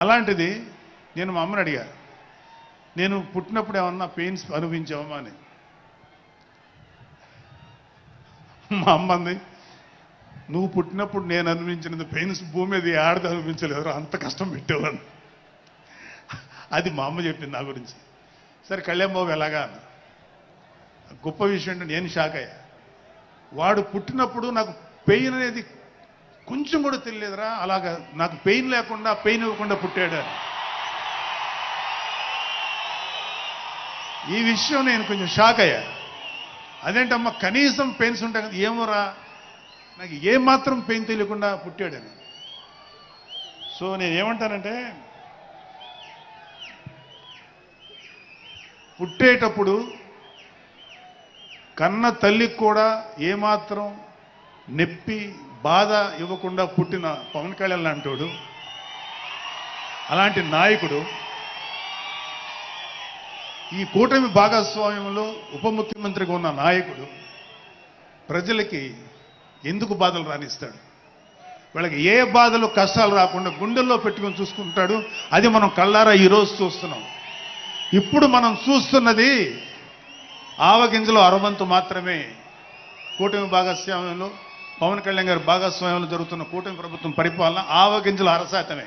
అలాంటిది నేను మా అమ్మని అడిగా, నేను పుట్టినప్పుడు ఏమన్నా పెయిన్స్ అనుభవించావమ్మా అని. మా అమ్మ అంది, నువ్వు పుట్టినప్పుడు నేను అనుభవించినంత పెయిన్స్ భూమి మీద ఆడది అనుభవించలేదు, అంత కష్టం పెట్టేవాడు. అది మా అమ్మ చెప్పింది నా గురించి. సరే కళ్యాణ్ బాబు ఎలాగా అన్న. గొప్ప విషయం అంటే నేను షాక్ అయ్యా. వాడు పుట్టినప్పుడు నాకు పెయిన్ అనేది కొంచెం కూడా తెలియలేదురా, అలాగా నాకు పెయిన్ లేకుండా పెయిన్ ఇవ్వకుండా పుట్టాడు. ఈ విషయం నేను కొంచెం షాక్ అయ్యా. అదేంటమ్మా కనీసం పెయిన్స్ ఉంటాయి కదా, ఏమోరా నాకు ఏమాత్రం పెయిన్ తెలియకుండా పుట్టాడని. సో నేను ఏమంటానంటే, పుట్టేటప్పుడు కన్న తల్లికి కూడా ఏమాత్రం నొప్పి బాధ ఇవ్వకుండా పుట్టిన పవన్ కళ్యాణ్ లాంటోడు, అలాంటి నాయకుడు ఈ కూటమి భాగస్వామ్యంలో ఉప ముఖ్యమంత్రిగా ఉన్న నాయకుడు ప్రజలకి ఎందుకు బాధలు రానిస్తాడు? వాళ్ళకి ఏ బాధలు కష్టాలు రాకుండా గుండెల్లో పెట్టుకొని చూసుకుంటాడు. అది మనం కళ్ళారా ఈరోజు చూస్తున్నాం. ఇప్పుడు మనం చూస్తున్నది ఆవగింజలో అరవంతు మాత్రమే. కూటమి భాగస్వామ్యంలో పవన్ కళ్యాణ్ గారి భాగస్వామ్యంలో జరుగుతున్న కూటమి ప్రభుత్వం పరిపాలన ఆవగింజల అరశాతమే.